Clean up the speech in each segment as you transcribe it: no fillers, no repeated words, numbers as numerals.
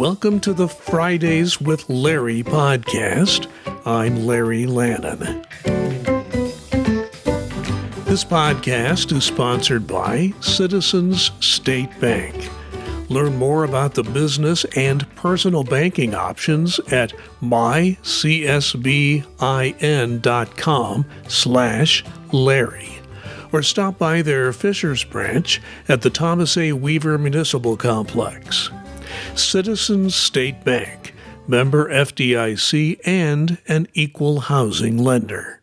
Welcome to the Fridays with Larry podcast. I'm Larry Lannon. This podcast is sponsored by Citizens State Bank. Learn more about the business and personal banking options at mycsbin.com/Larry. Or stop by their Fishers branch at the Thomas A. Weaver Municipal Complex. Citizens State Bank, member FDIC, and an equal housing lender.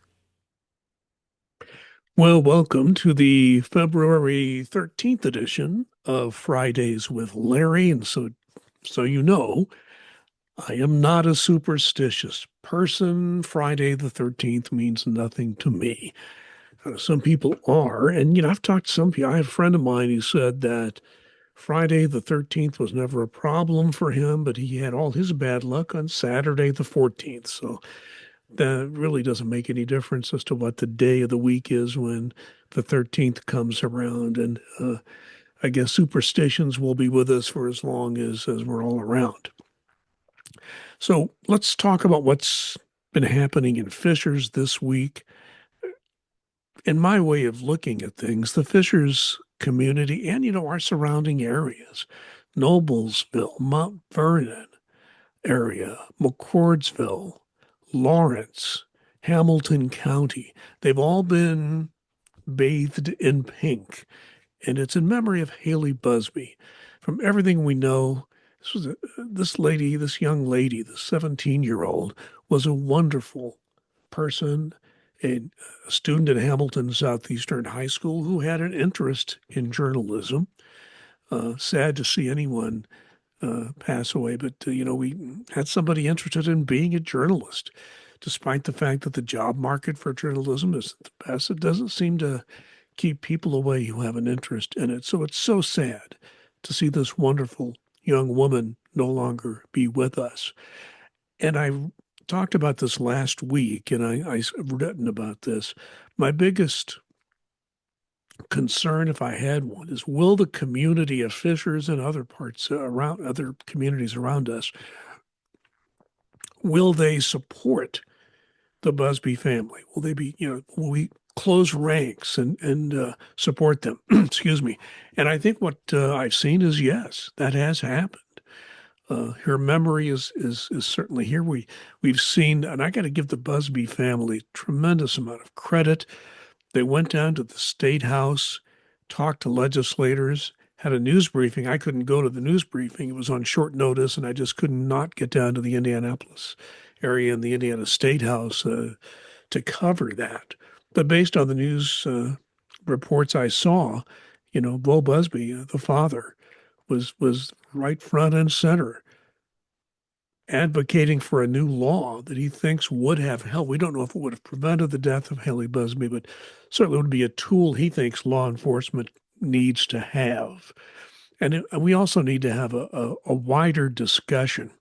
Well, welcome to the February 13th edition of Fridays with Larry. And so you know, I am not a superstitious person. Friday the 13th means nothing to me. Some people are. And, I've talked to some people. I have a friend of mine who said that Friday the 13th was never a problem for him, but he had all his bad luck on Saturday the 14th. So that really doesn't make any difference as to what the day of the week is when the 13th comes around. And I guess superstitions will be with us for as long as we're all around. So let's talk about what's been happening in Fishers this week. In my way of looking at things, the Fishers community and, our surrounding areas, Noblesville, Mount Vernon area, McCordsville, Lawrence, Hamilton County, they've all been bathed in pink. And it's in memory of Haley Busby. From everything we know, this young lady, the 17-year-old, was a wonderful person, a student at Hamilton Southeastern High School who had an interest in journalism. Sad to see anyone pass away, but we had somebody interested in being a journalist, despite the fact that the job market for journalism isn't the best. It doesn't seem to keep people away who have an interest in it. So it's so sad to see this wonderful young woman no longer be with us. And I talked about this last week, and I've written about this. My biggest concern, if I had one, is will the community of Fishers and other communities around us, will they support the Busby family? Will they be, will we close ranks and support them? Excuse me. And I think what I've seen is yes, that has happened. Her memory is certainly here. We've seen, and I got to give the Busby family tremendous amount of credit. They went down to the Statehouse, talked to legislators, had a news briefing. I couldn't go to the news briefing. It was on short notice, and I just could not get down to the Indianapolis area and the Indiana Statehouse to cover that. But based on the news reports I saw, Bo Busby, the father, was right front and center, advocating for a new law that he thinks would have helped. We don't know if it would have prevented the death of Haley Busby, but certainly would be a tool he thinks law enforcement needs to have. And we also need to have a wider discussion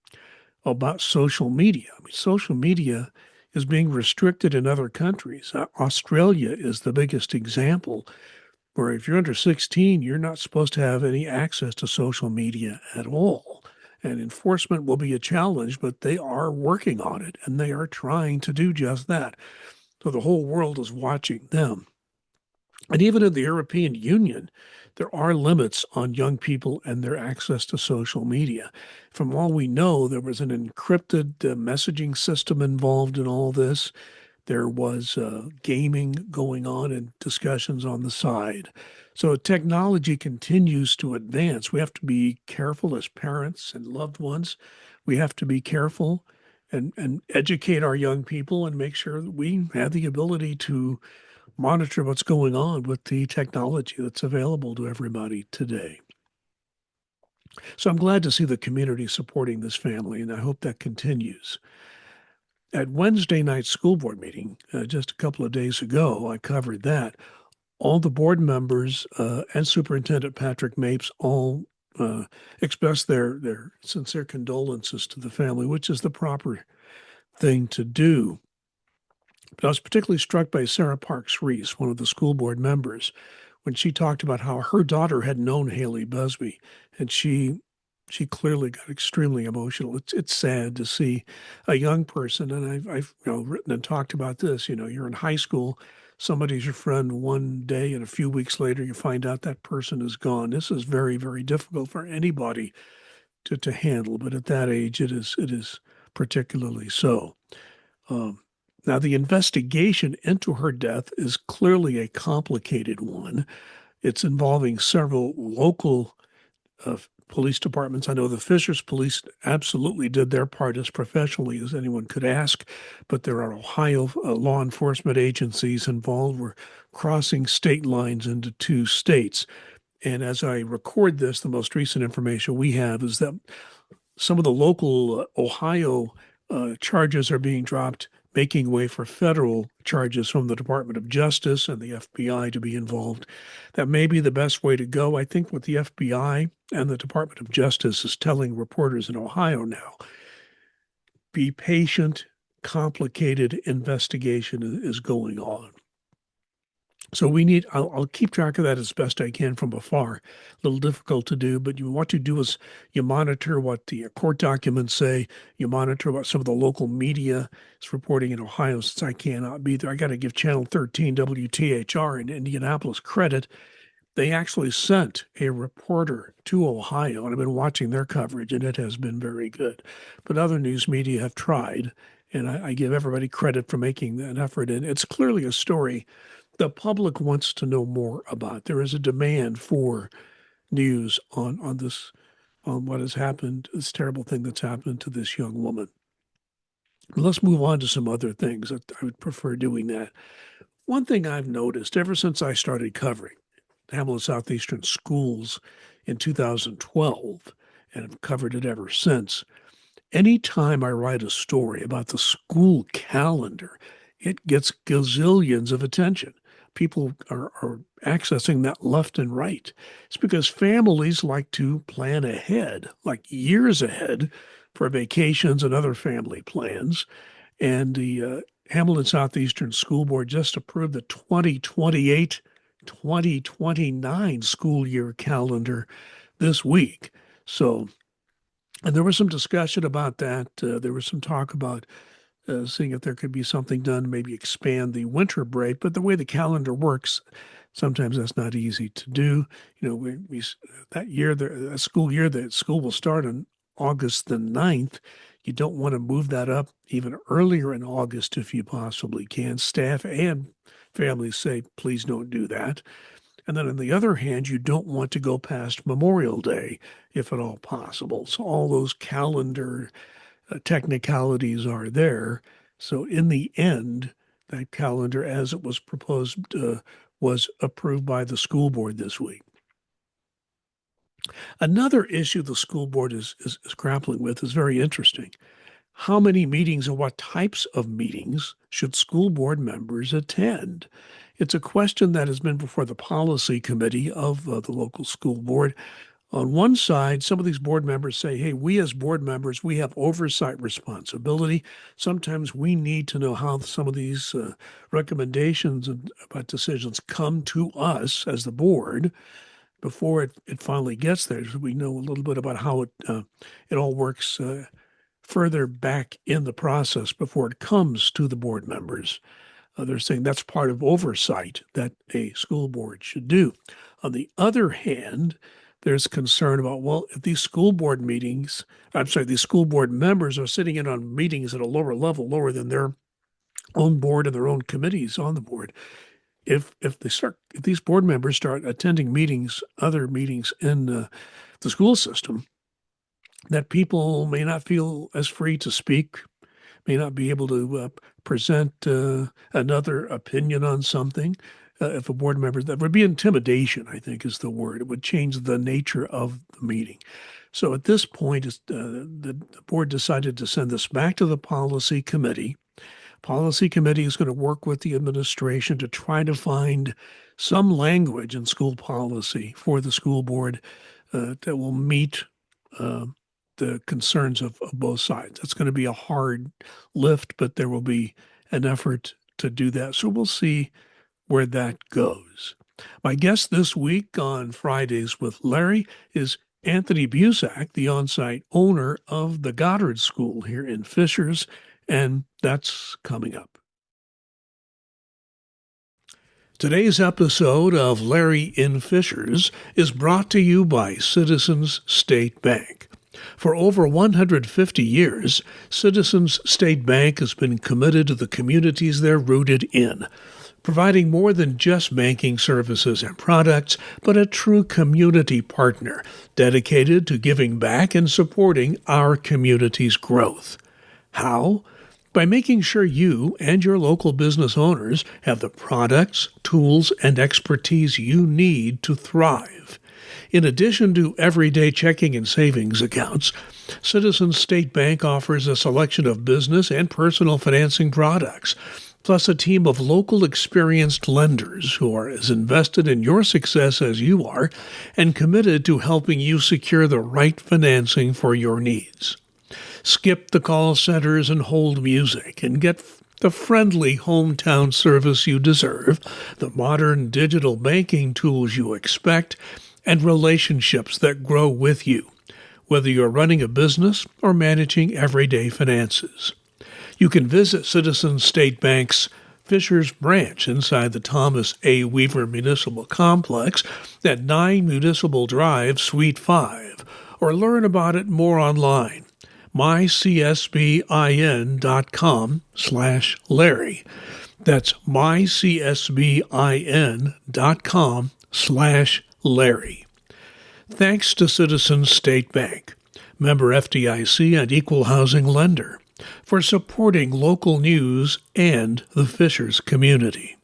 about social media. I mean, social media is being restricted in other countries. Australia is the biggest example, where if you're under 16, you're not supposed to have any access to social media at all. And enforcement will be a challenge, but they are working on it, and they are trying to do just that. So the whole world is watching them. And even in the European Union, there are limits on young people and their access to social media. From all we know, there was an encrypted messaging system involved in all this. There was gaming going on and discussions on the side. So technology continues to advance. We have to be careful as parents and loved ones. We have to be careful and educate our young people and make sure that we have the ability to monitor what's going on with the technology that's available to everybody today. So I'm glad to see the community supporting this family, and I hope that continues. At Wednesday night school board meeting, just a couple of days ago, I covered that. All the board members and Superintendent Patrick Mapes all expressed their sincere condolences to the family, which is the proper thing to do. But I was particularly struck by Sarah Parks Reese, one of the school board members, when she talked about how her daughter had known Haley Busby, and she She clearly got extremely emotional. It's sad to see a young person, and I've written and talked about this. You're in high school, somebody's your friend one day, and a few weeks later you find out that person is gone. This is very, very difficult for anybody to handle, but at that age it is particularly so. Um, Now, the investigation into her death is clearly a complicated one. It's involving several local police departments. I know the Fishers Police absolutely did their part as professionally as anyone could ask, but there are Ohio law enforcement agencies involved. We're crossing state lines into two states. And as I record this, the most recent information we have is that some of the local Ohio charges are being dropped, making way for federal charges from the Department of Justice and the FBI to be involved. That may be the best way to go. I think what the FBI and the Department of Justice is telling reporters in Ohio now, be patient, complicated investigation is going on. So I'll keep track of that as best I can from afar. A little difficult to do, but what you do is you monitor what the court documents say. You monitor what some of the local media is reporting in Ohio. Since I cannot be there, I got to give Channel 13 WTHR in Indianapolis credit. They actually sent a reporter to Ohio, and I've been watching their coverage, and it has been very good. But other news media have tried, and I give everybody credit for making that effort. And it's clearly a story the public wants to know more about. There is a demand for news on this, on what has happened, this terrible thing that's happened to this young woman. Let's move on to some other things. I would prefer doing that. One thing I've noticed ever since I started covering Hamilton Southeastern Schools in 2012, and have covered it ever since, anytime I write a story about the school calendar, it gets gazillions of attention. People are accessing that left and right. It's because families like to plan ahead, like years ahead, for vacations and other family plans. And the Hamilton Southeastern School Board just approved the 2028-2029 school year calendar this week. So, and there was some discussion about that. There was some talk about seeing if there could be something done, maybe expand the winter break. But the way the calendar works, sometimes that's not easy to do. That year, that school year, the school will start on August the 9th. You don't want to move that up even earlier in August if you possibly can. Staff and families say, please don't do that. And then on the other hand, you don't want to go past Memorial Day, if at all possible. So all those calendar technicalities are there. So in the end, that calendar, as it was proposed, was approved by the school board this week. Another issue the school board is grappling with is very interesting. How many meetings and what types of meetings should school board members attend? It's a question that has been before the policy committee of the local school board. On one side, some of these board members say, hey, we as board members, we have oversight responsibility. Sometimes we need to know how some of these recommendations about decisions come to us as the board before it finally gets there. So we know a little bit about how it all works further back in the process before it comes to the board members. They're saying that's part of oversight that a school board should do. On the other hand, there's concern about, well, if these school board meetings, these school board members are sitting in on meetings at a lower level, lower than their own board and their own committees on the board. If these board members start attending meetings, other meetings in the school system, that people may not feel as free to speak, may not be able to present another opinion on something. If a board member, that would be intimidation, I think is the word. It would change the nature of the meeting. So at this point, the board decided to send this back to the policy committee. Policy committee is going to work with the administration to try to find some language in school policy for the school board that will meet the concerns of both sides. It's going to be a hard lift, but there will be an effort to do that. So we'll see where that goes. My guest this week on Fridays with Larry is Anthony Busack, the on-site owner of the Goddard School here in Fishers, and that's coming up. Today's episode of Larry in Fishers is brought to you by Citizens State Bank. For over 150 years, Citizens State Bank has been committed to the communities they're rooted in, providing more than just banking services and products, but a true community partner dedicated to giving back and supporting our community's growth. How? By making sure you and your local business owners have the products, tools, and expertise you need to thrive. In addition to everyday checking and savings accounts, Citizens State Bank offers a selection of business and personal financing products, plus a team of local experienced lenders who are as invested in your success as you are and committed to helping you secure the right financing for your needs. Skip the call centers and hold music and get the friendly hometown service you deserve, the modern digital banking tools you expect, and relationships that grow with you, whether you're running a business or managing everyday finances. You can visit Citizens State Bank's Fishers branch inside the Thomas A. Weaver Municipal Complex at 9 Municipal Drive, Suite 5, or learn about it more online. mycsbin.com/Larry. That's mycsbin.com/Larry. Thanks to Citizens State Bank, member FDIC and equal housing lender, for supporting local news and the Fishers community.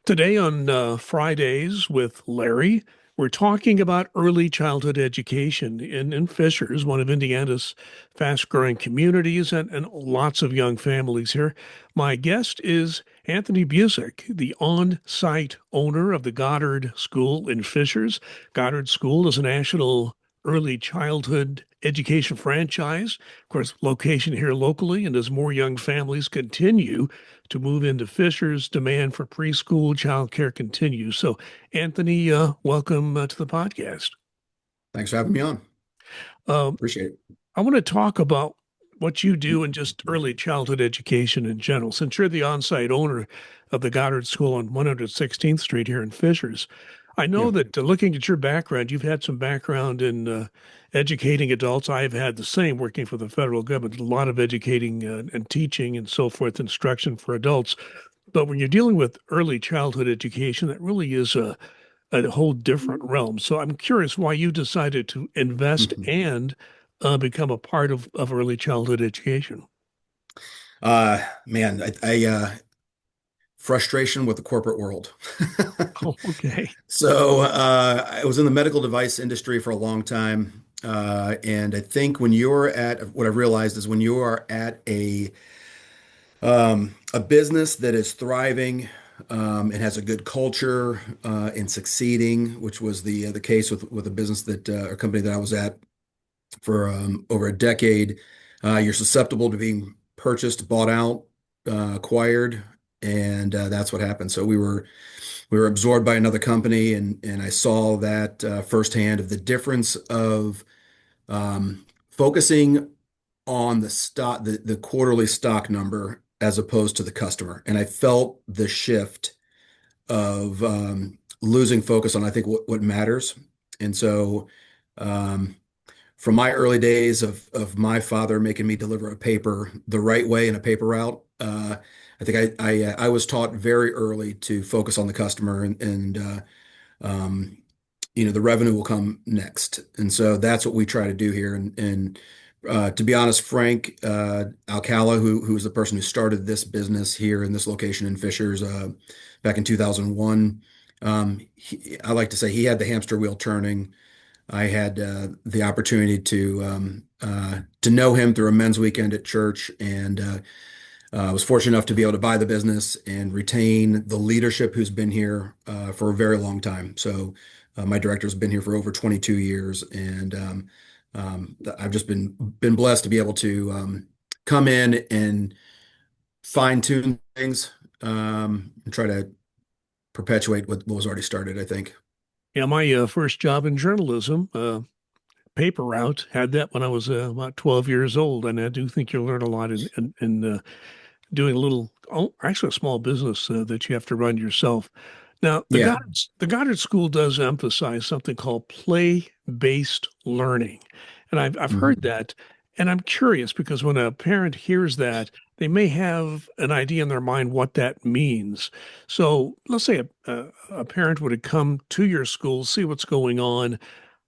Today on Fridays with Larry, we're talking about early childhood education in Fishers, one of Indiana's fast-growing communities, and lots of young families here. My guest is Anthony Busack, the on-site owner of the Goddard School in Fishers. Goddard School is a national early childhood education franchise, of course, location here locally, and as more young families continue to move into Fishers, demand for preschool childcare continues. So, Anthony, welcome to the podcast. Thanks for having me on. Um, Appreciate it. I want to talk about what you do in just early childhood education in general. Since you're the on-site owner of the Goddard School on 116th Street here in Fishers, I know Yeah. that looking at your background, you've had some background in educating adults. I've had the same working for the federal government, a lot of educating and teaching and so forth, instruction for adults. But when you're dealing with early childhood education, that really is a whole different realm. So I'm curious why you decided to invest Mhm. and become a part of early childhood education. Man, frustration with the corporate world. Oh, okay. So, I was in the medical device industry for a long time. And I think what I realized is when you are at a business that is thriving, and has a good culture, and succeeding, which was the case with a business or company that I was at for over a decade. You're susceptible to being purchased, bought out, acquired, and that's what happened. So we were absorbed by another company, and I saw that firsthand of the difference of focusing on the quarterly stock number as opposed to the customer. And I felt the shift of losing focus on, I think, what matters. And so, um, from my early days of my father making me deliver a paper the right way in a paper route, I think I was taught very early to focus on the customer, and um, the revenue will come next. And so that's what we try to do here. And to be honest, Frank Alcala, who was the person who started this business here in this location in Fishers back in 2001, I like to say he had the hamster wheel turning. I had the opportunity to know him through a men's weekend at church, and I was fortunate enough to be able to buy the business and retain the leadership who's been here for a very long time. So my director's been here for over 22 years, and I've just been blessed to be able to come in and fine tune things, and try to perpetuate what was already started, I think. Yeah, my first job in journalism, paper route, had that when I was about 12 years old, and I do think you'll learn a lot in doing a little, oh, actually a small business that you have to run yourself. Now, Yeah. The Goddard School does emphasize something called play-based learning, and I've heard Mhm. that, and I'm curious because when a parent hears that, they may have an idea in their mind what that means. So, let's say a parent would come to your school, see what's going on.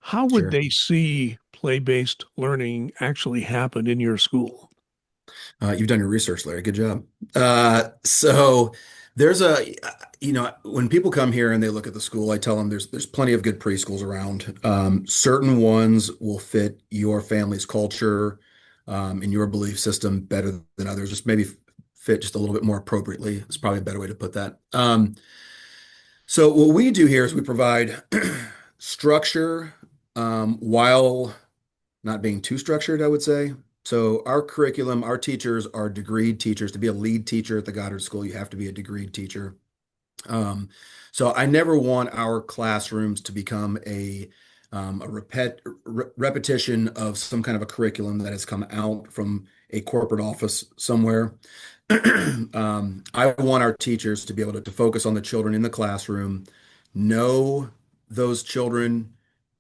How would Sure. they see play-based learning actually happen in your school? You've done your research, Larry. Good job. So there's when people come here and they look at the school, I tell them there's plenty of good preschools around. Certain ones will fit your family's culture, and your belief system better than others. Just maybe fit just a little bit more appropriately. It's probably a better way to put that. So what we do here is we provide structure, while not being too structured, I would say. So our curriculum, our teachers are degreed teachers. To be a lead teacher at the Goddard School, you have to be a degreed teacher. Um, so I never want our classrooms to become a repetition of some kind of a curriculum that has come out from a corporate office somewhere. I want our teachers to be able to focus on the children in the classroom, know those children,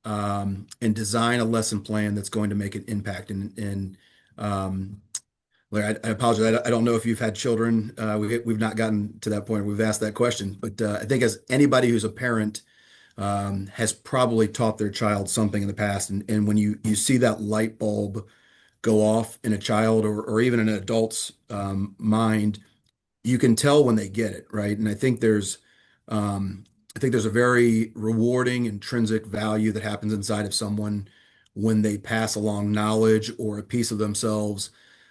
and design a lesson plan that's going to make an impact. Um, Larry, I apologize. I don't know if you've had children. We've not gotten to that point. We've asked that question, but I think as anybody who's a parent has probably taught their child something in the past, and when you see that light bulb go off in a child or even an adult's mind, you can tell when they get it, right? And I think there's a very rewarding intrinsic value that happens inside of someone when they pass along knowledge or a piece of themselves.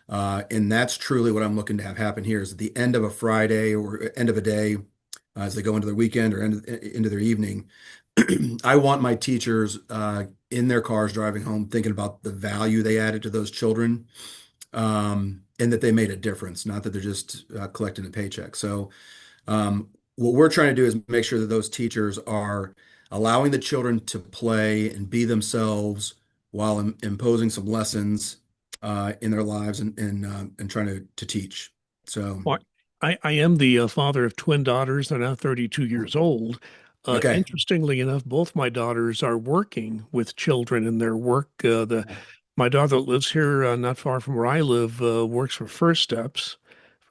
And that's truly what I'm looking to have happen here is at the end of a Friday or end of a day, as they go into their weekend or into their evening. I want my teachers in their cars driving home thinking about the value they added to those children, and that they made a difference, not that they're just collecting a paycheck. So, what we're trying to do is make sure that those teachers are allowing the children to play and be themselves while imposing some lessons in their lives and trying to teach. So, Well, I am the father of twin daughters. They're now 32 years old. okay. Interestingly enough, both my daughters are working with children in their work. My daughter that lives here, not far from where I live, works for First Steps,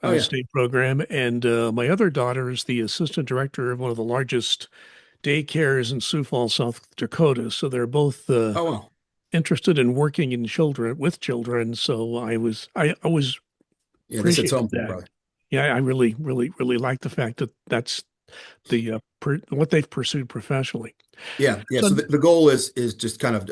Oh yeah. state program, and my other daughter is the assistant director of one of the largest daycares in Sioux Falls, South Dakota. So they're both Oh well. interested in working in children with children. So I always Yeah, this hits appreciated home for you that. probably. Yeah, I really, really, really like the fact that that's what they've pursued professionally. Yeah, yeah. So, So the goal is just kind of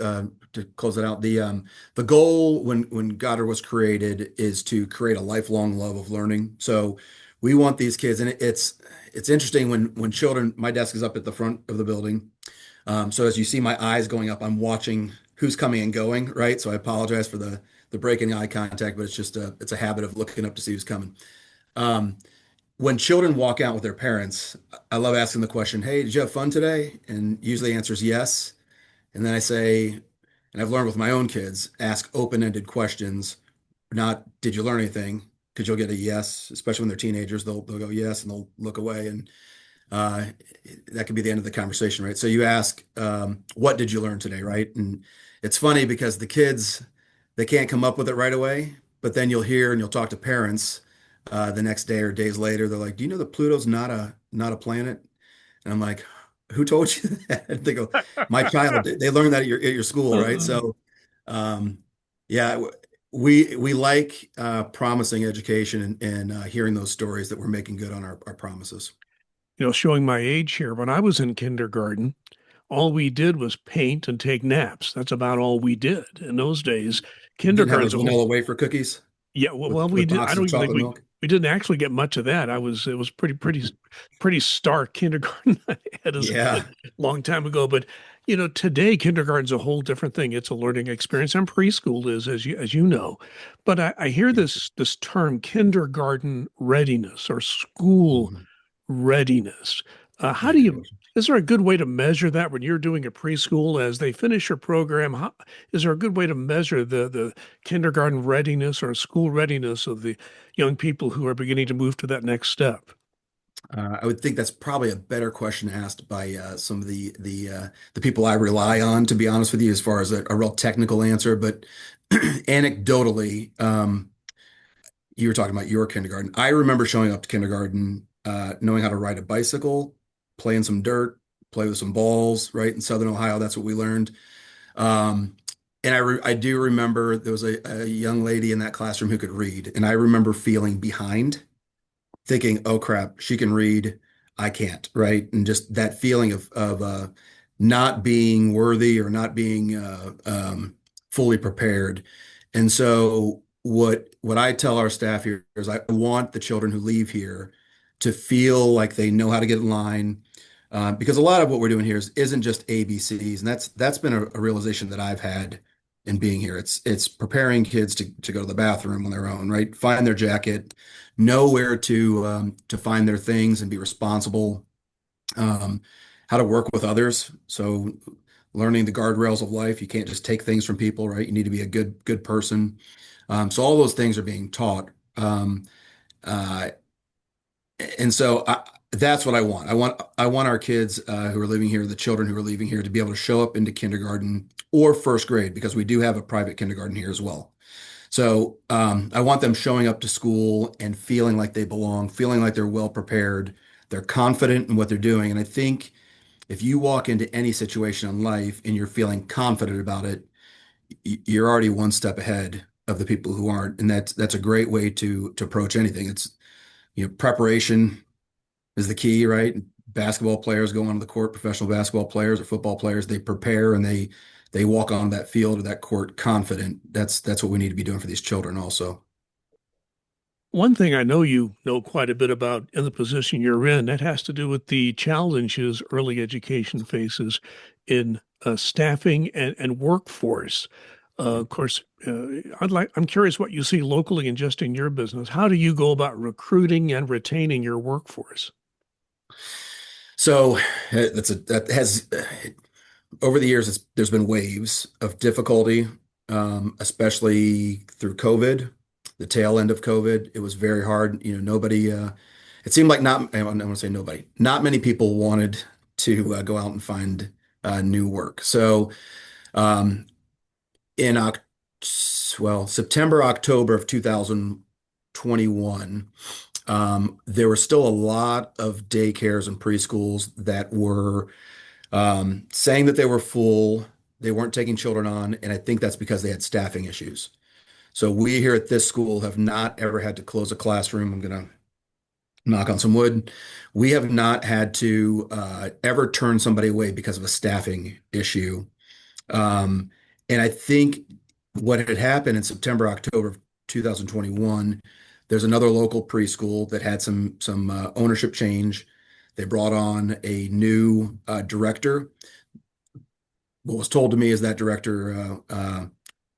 to close it out. The goal when Goddard was created is to create a lifelong love of learning. So we want these kids, and it's interesting when children. My desk is up at the front of the building, so as you see my eyes going up, I'm watching who's coming and going. Right. So I apologize for the breaking eye contact, but it's a habit of looking up to see who's coming. Um, when children walk out with their parents, I love asking the question, "Hey, did you have fun today?" And usually the answer is yes. And then I say, and I've learned with my own kids, ask open-ended questions, not "Did you learn anything?" Because you'll get a yes, especially when they're teenagers. They'll go yes and they'll look away, and uh, that could be the end of the conversation, right? So you ask, "What did you learn today?" Right? And it's funny because the kids they can't come up with it right away, but then you'll hear and you'll talk to parents the next day or days later. They're like, "Do you know that Pluto's not a planet?" And I'm like, "Who told you that?" And they go, "My child did. They learned that at your school, right?" uh, So, um, yeah, we like promising education and hearing those stories that we're making good on our promises. showing my age here, when I was in kindergarten, all we did was paint and take naps. That's about all we did in those days. You didn't have Kindergarten's those a whole. vanilla wafer cookies Yeah, we with did. I boxes don't of even think chocolate milk. we didn't actually get much of that. It was pretty stark kindergarten I had as a Yeah, kid, long time ago. But today kindergarten's a whole different thing. It's a learning experience, and preschool is, as you know. But I hear yeah. this term kindergarten readiness or school Mhm. readiness. How Yeah, do good you? question. Is there a good way to measure that when you're doing a preschool as they finish your program? Is there a good way to measure the kindergarten readiness or school readiness of the young people who are beginning to move to that next step? I would think that's probably a better question asked by some of the people I rely on, to be honest with you, as far as a real technical answer. But anecdotally, you were talking about your kindergarten. I remember showing up to kindergarten, knowing how to ride a bicycle, play in some dirt, play with some balls, right? In Southern Ohio, that's what we learned. Um, and I do remember there was a young lady in that classroom who could read, and I remember feeling behind, thinking, "Oh crap, she can read, I can't," right? And just that feeling of not being worthy or not being fully prepared. And so what I tell our staff here is I want the children who leave here to feel like they know how to get in line. Because a lot of what we're doing here isn't just ABCs, and that's been a realization that I've had in being here. It's preparing kids to go to the bathroom on their own, right? Find their jacket, know where to find their things and be responsible, um, how to work with others. So learning the guardrails of life. You can't just take things from people, right? You need to be a good person. So all those things are being taught. Uh, and so that's what I want. I want our kids who are living here, the children who are leaving here, to be able to show up into kindergarten or first grade, because we do have a private kindergarten here as well. So I want them showing up to school and feeling like they belong, feeling like they're well prepared, they're confident in what they're doing. And I think if you walk into any situation in life and you're feeling confident about it, you're already one step ahead of the people who aren't. And that's a great way to approach anything. It's, preparation is the key, right? Basketball players go onto the court, professional basketball players or football players, they prepare and they walk on that field or that court confident. That's what we need to be doing for these children also. One thing I know you know quite a bit about in the position you're in, that has to do with the challenges early education faces in staffing and workforce. Of course, I'm curious what you see locally and just in your business. How do you go about recruiting and retaining your workforce? So that has over the years, there's been waves of difficulty, especially through COVID, the tail end of COVID. It was very hard. Nobody, it seemed like not, I don't want to say nobody, not many people wanted to go out and find new work. So um, in September, October of 2021, there were still a lot of daycares and preschools that were saying that they were full, they weren't taking children on, and I think that's because they had staffing issues. So we here at this school have not ever had to close a classroom. I'm going to knock on some wood. We have not had to ever turn somebody away because of a staffing issue. Um, and I think what had happened in September, October of 2021, there's another local preschool that had some ownership change. They brought on a new director. What was told to me is that director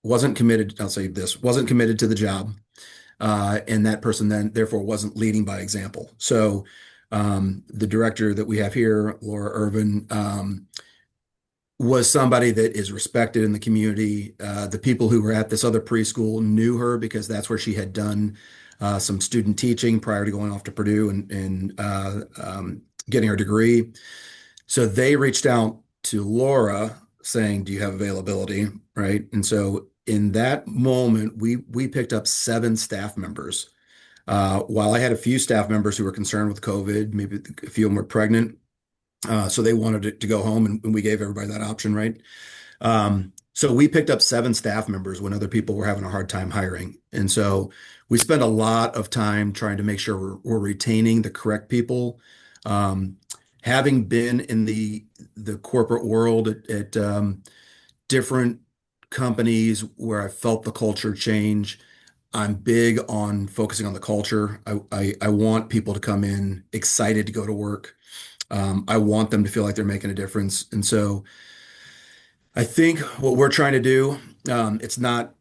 wasn't committed. I'll say this, wasn't committed to the job, and that person then therefore wasn't leading by example. So the director that we have here, Laura Irvin, was somebody that is respected in the community. The people who were at this other preschool knew her because that's where she had done some student teaching prior to going off to Purdue and getting her degree. So they reached out to Laura saying, "Do you have availability?" Right. And so in that moment, we picked up 7 staff members. While I had a few staff members who were concerned with COVID, maybe a few of them were pregnant, so they wanted to go home, and we gave everybody that option, right? So we picked up 7 staff members when other people were having a hard time hiring. And so we spent a lot of time trying to make sure we're retaining the correct people. Having been in the corporate world at different companies where I felt the culture change, I'm big on focusing on the culture. I want people to come in excited to go to work. I want them to feel like they're making a difference. And so I think what we're trying to do, it's not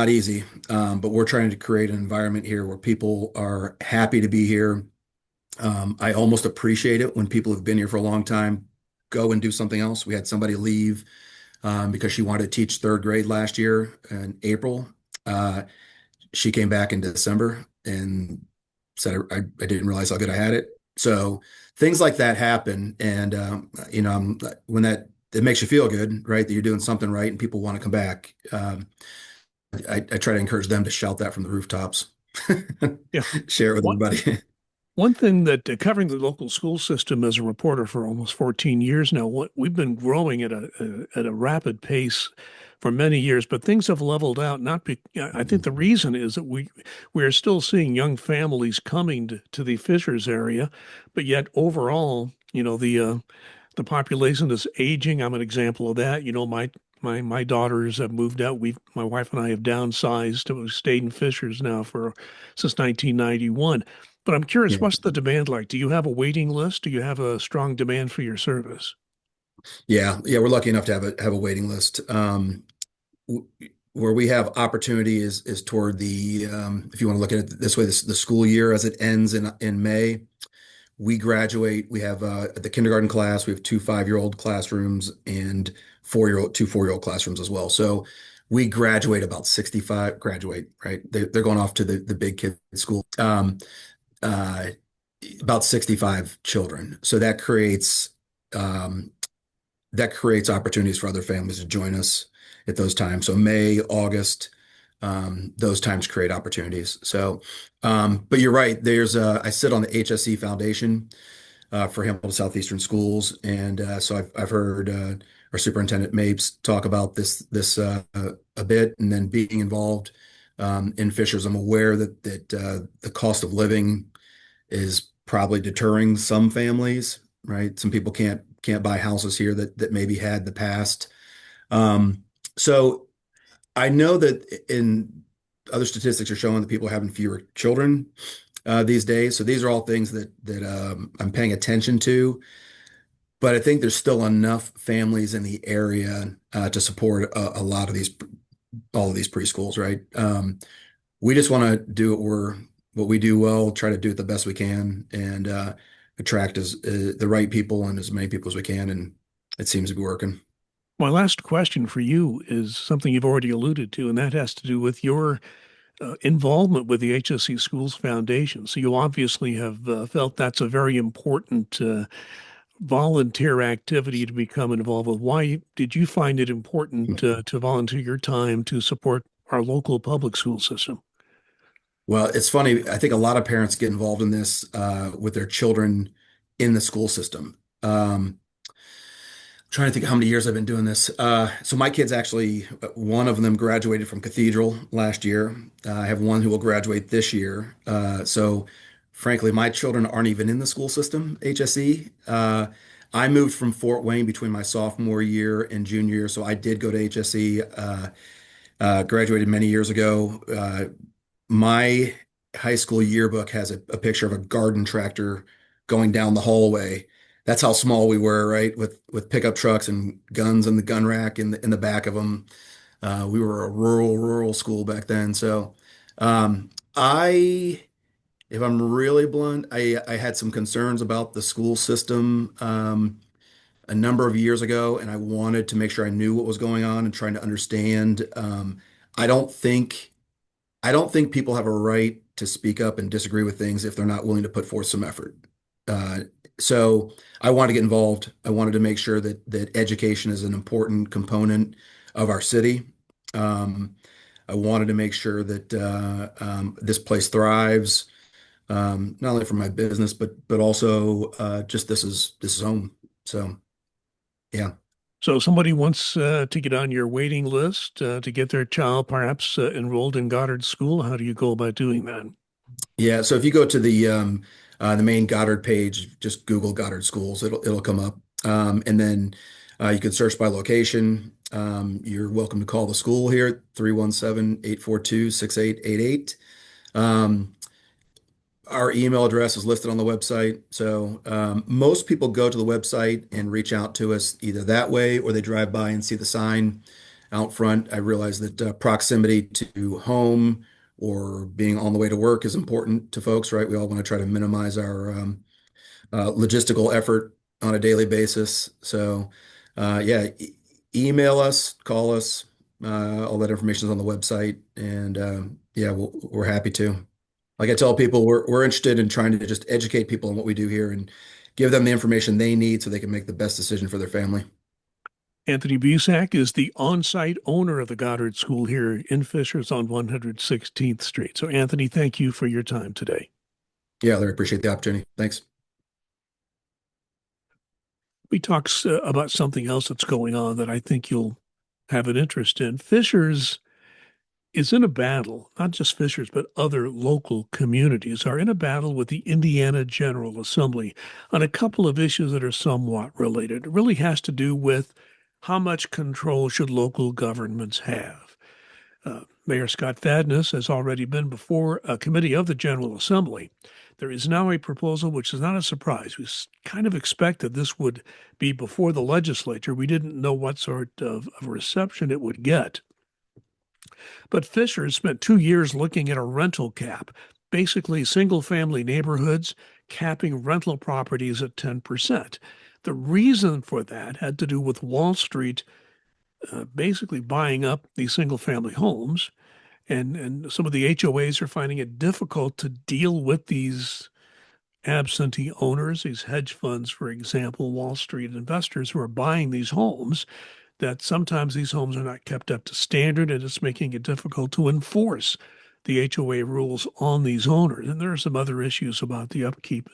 easy, but we're trying to create an environment here where people are happy to be here. I almost appreciate it when people who've been here for a long time go and do something else. We had somebody leave because she wanted to teach third grade last year in April. Uh, she came back in December and said, I didn't realize how good I had it. So things like that happen. And, when it makes you feel good, right? That you're doing something right and people want to come back. I try to encourage them to shout that from the rooftops, Yeah. share it with One, everybody. one thing that covering the local school system as a reporter for almost 14 years now, what we've been growing at a rapid pace for many years, but things have leveled out. Not be, I think the reason is that we are still seeing young families coming to the Fishers area, but yet overall, the population is aging. I'm an example of that. My daughters have moved out. My wife and I have downsized. We've stayed in Fishers now for since 1991. But I'm curious, Yeah. what's the demand like? Do you have a waiting list? Do you have a strong demand for your service? Yeah, we're lucky enough to have a waiting list. W- where we have opportunity is toward the if you want to look at it this way, the school year as it ends in May. We graduate. We have the kindergarten class. We have two 5-year-old classrooms and 4-year-old classrooms as well. So we graduate about 65. Graduate, right? They're going off to the big kid school. Uh, about 65 children. So um, that creates opportunities for other families to join us at those times. So May, August, those times create opportunities. So, but you're right. I sit on the HSE Foundation for Hamilton Southeastern Schools, and so I've heard our superintendent Mapes talk about this a bit, and then being involved in Fishers, I'm aware that the cost of living is probably deterring some families, right? Some people can't buy houses here that maybe had in the past. So I know that in other statistics are showing that people are having fewer children these days. So these are all things that I'm paying attention to. But I think there's still enough families in the area to support a lot of all of these preschools, right? We just want to do what we do well, try to do it the best we can, and attract the right people and as many people as we can, and it seems to be working. My last question for you is something you've already alluded to, and that has to do with your involvement with the HSC Schools Foundation. So you obviously have felt that's a very important volunteer activity to become involved with. Why did you find it important to volunteer your time to support our local public school system? Well, it's funny. I think a lot of parents get involved in this with their children in the school system. Trying to think how many years I've been doing this. So my kids actually, one of them graduated from Cathedral last year. I have one who will graduate this year. So frankly, my children aren't even in the school system, HSE. I moved from Fort Wayne between my sophomore year and junior year, so I did go to HSE. Graduated many years ago. My high school yearbook has a picture of a garden tractor going down the hallway. That's how small we were, right? With pickup trucks and guns in the gun rack in the back of them. We were a rural school back then. So, if I'm really blunt, I had some concerns about the school system a number of years ago, and I wanted to make sure I knew what was going on and trying to understand. I don't think. I don't think people have a right to speak up and disagree with things if they're not willing to put forth some effort. Uh, so I wanted to get involved. I wanted to make sure that education is an important component of our city. Um, I wanted to make sure that this place thrives, not only for my business, but also just this is home. So yeah. So, somebody wants to get on your waiting list to get their child perhaps enrolled in Goddard School. How do you go about doing that? Yeah, so if you go to the main Goddard page, just Google Goddard Schools, it'll come up. And then you can search by location. You're welcome to call the school here at 317-842-6888. Um, our email address is listed on the website. So most people go to the website and reach out to us either that way or they drive by and see the sign out front. I realize that proximity to home or being on the way to work is important to folks, right? We all want to try to minimize our logistical effort on a daily basis. So, yeah, email us, call us. All that information is on the website, and yeah, we're happy to. Like I tell people, we're interested in trying to just educate people on what we do here and give them the information they need so they can make the best decision for their family. Anthony Busack is the on-site owner of the Goddard School here in Fishers on 116th Street. So, Anthony, thank you for your time today. Yeah, Larry, appreciate the opportunity. Thanks. We talk about something else that's going on that I think you'll have an interest in. Fishers is in a battle, not just Fishers, but other local communities are in a battle with the Indiana General Assembly on a couple of issues that are somewhat related. It really has to do with how much control should local governments have. Mayor Scott Fadness has already been before a committee of the General Assembly. There is now a proposal, which is not a surprise. We kind of expected this would be before the legislature. We didn't know what sort of reception it would get. But Fishers spent 2 years looking at a rental cap, basically single family neighborhoods capping rental properties at 10%. The reason for that had to do with Wall Street basically buying up these single family homes. And some of the HOAs are finding it difficult to deal with these absentee owners, these hedge funds, for example, Wall Street investors who are buying these homes, that sometimes these homes are not kept up to standard and it's making it difficult to enforce the HOA rules on these owners. And there are some other issues about the upkeep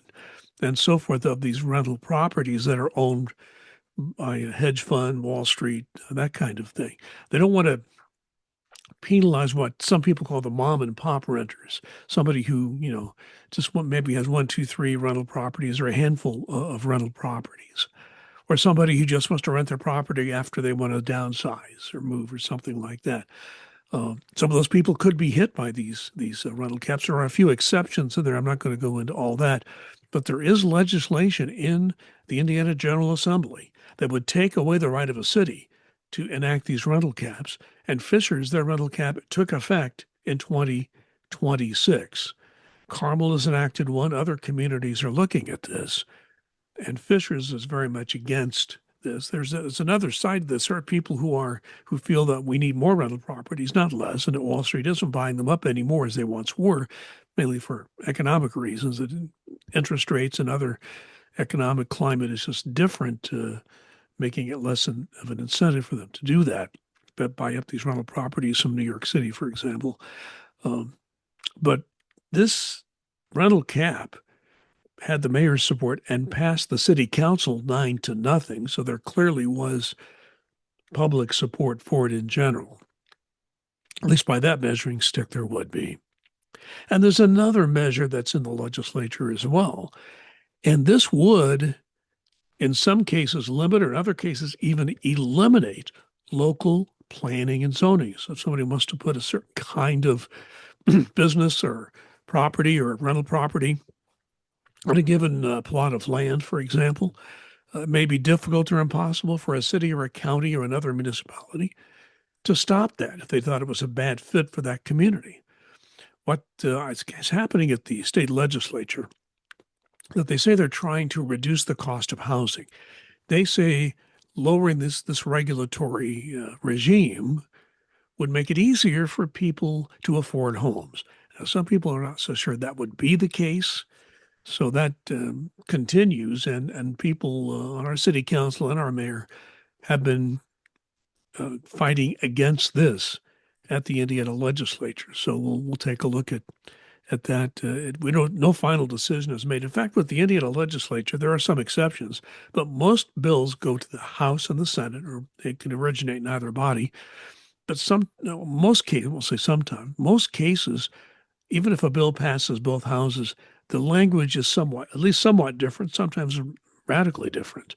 and so forth of these rental properties that are owned by a hedge fund, Wall Street, that kind of thing. They don't want to penalize what some people call the mom and pop renters, somebody who, just maybe has one, two, three rental properties or a handful of rental properties, or somebody who just wants to rent their property after they want to downsize or move or something like that. Some of those people could be hit by these rental caps. There are a few exceptions in there. I'm not going to go into all that, but there is legislation in the Indiana General Assembly that would take away the right of a city to enact these rental caps. And Fishers, their rental cap took effect in 2026. Carmel has enacted one. Other communities are looking at this. And Fishers is very much against this. There's another side to this. There are people who feel that we need more rental properties, not less, and that Wall Street isn't buying them up anymore as they once were, mainly for economic reasons. That interest rates and other economic climate is just different, making it less of an incentive for them to do that, but buy up these rental properties from New York City, for example. But this rental cap had the mayor's support and passed the city council 9-0. So there clearly was public support for it in general. At least by that measuring stick, there would be. And there's another measure that's in the legislature as well. And this would, in some cases, limit, or in other cases, even eliminate local planning and zoning. So if somebody wants to put a certain kind of business or property or rental property on a given plot of land, for example, it may be difficult or impossible for a city or a county or another municipality to stop that if they thought it was a bad fit for that community. What is happening at the state legislature, that they say they're trying to reduce the cost of housing. They say lowering this regulatory regime would make it easier for people to afford homes. Now, some people are not so sure that would be the case. So that continues, and people on our city council and our mayor have been fighting against this at the Indiana legislature. So we'll take a look at that. No final decision is made. In fact, with the Indiana legislature, there are some exceptions, but most bills go to the House and the Senate, or they can originate in either body. But most cases, we'll say sometimes, most cases, even if a bill passes both houses, the language is at least somewhat different, sometimes radically different.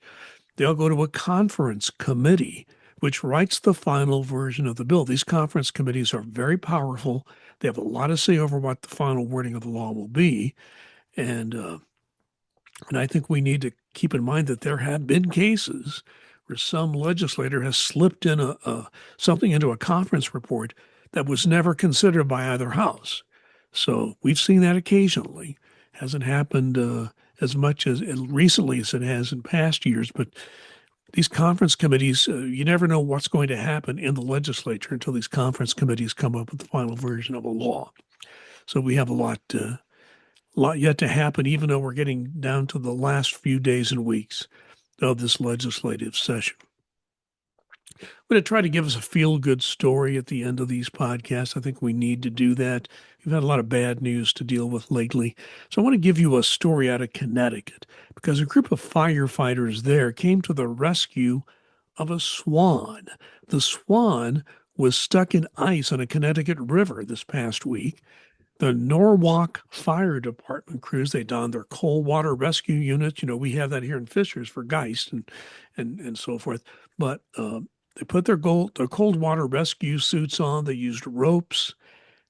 They'll go to a conference committee, which writes the final version of the bill. These conference committees are very powerful. They have a lot to say over what the final wording of the law will be. And I think we need to keep in mind that there have been cases where some legislator has slipped in something into a conference report that was never considered by either house. So we've seen that occasionally. Hasn't happened as much as recently as it has in past years, but these conference committees, you never know what's going to happen in the legislature until these conference committees come up with the final version of a law. So we have a lot yet to happen, even though we're getting down to the last few days and weeks of this legislative session. I'm going to try to give us a feel-good story at the end of these podcasts. I think we need to do that. We've had a lot of bad news to deal with lately. So I want to give you a story out of Connecticut because a group of firefighters there came to the rescue of a swan. The swan was stuck in ice on a Connecticut river this past week. The Norwalk Fire Department crews, they donned their cold water rescue units. You know, we have that here in Fishers for Geist and so forth. But they put their cold water rescue suits on. They used ropes.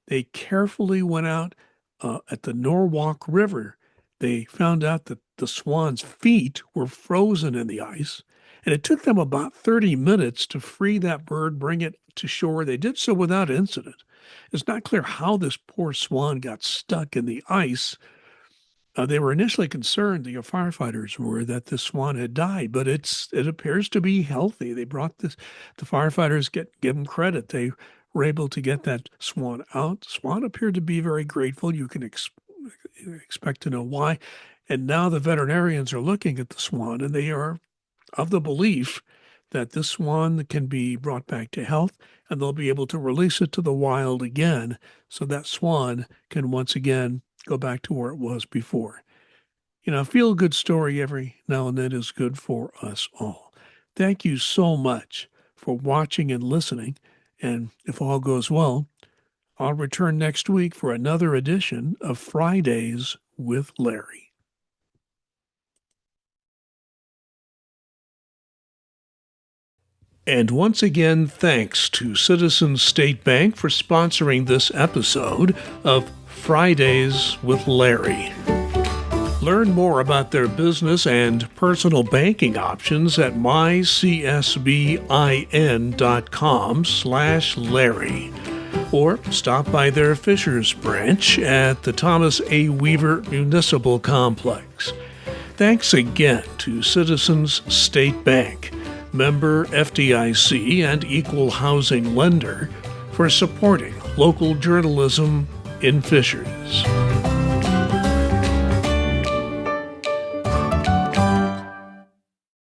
They carefully went out at the Norwalk River. They found out that the swan's feet were frozen in the ice, and it took them about 30 minutes to free that bird, bring it to shore. They did so without incident. It's not clear how this poor swan got stuck in the ice. They were initially concerned, the firefighters were, that the swan had died, but it appears to be healthy. They brought the firefighters, give them credit. They were able to get that swan out. The swan appeared to be very grateful. You can expect to know why. And now the veterinarians are looking at the swan, and they are of the belief that this swan can be brought back to health, and they'll be able to release it to the wild again so that swan can once again go back to where it was before. You know, a feel-good story every now and then is good for us all. Thank you so much for watching and listening, and if all goes well, I'll return next week for another edition of Fridays with Larry. And once again, thanks to Citizens State Bank for sponsoring this episode of Fridays with Larry. Learn more about their business and personal banking options at mycsbin.com/Larry. Or stop by their Fishers branch at the Thomas A. Weaver Municipal Complex. Thanks again to Citizens State Bank, member FDIC and equal housing lender, for supporting local journalism in Fishers.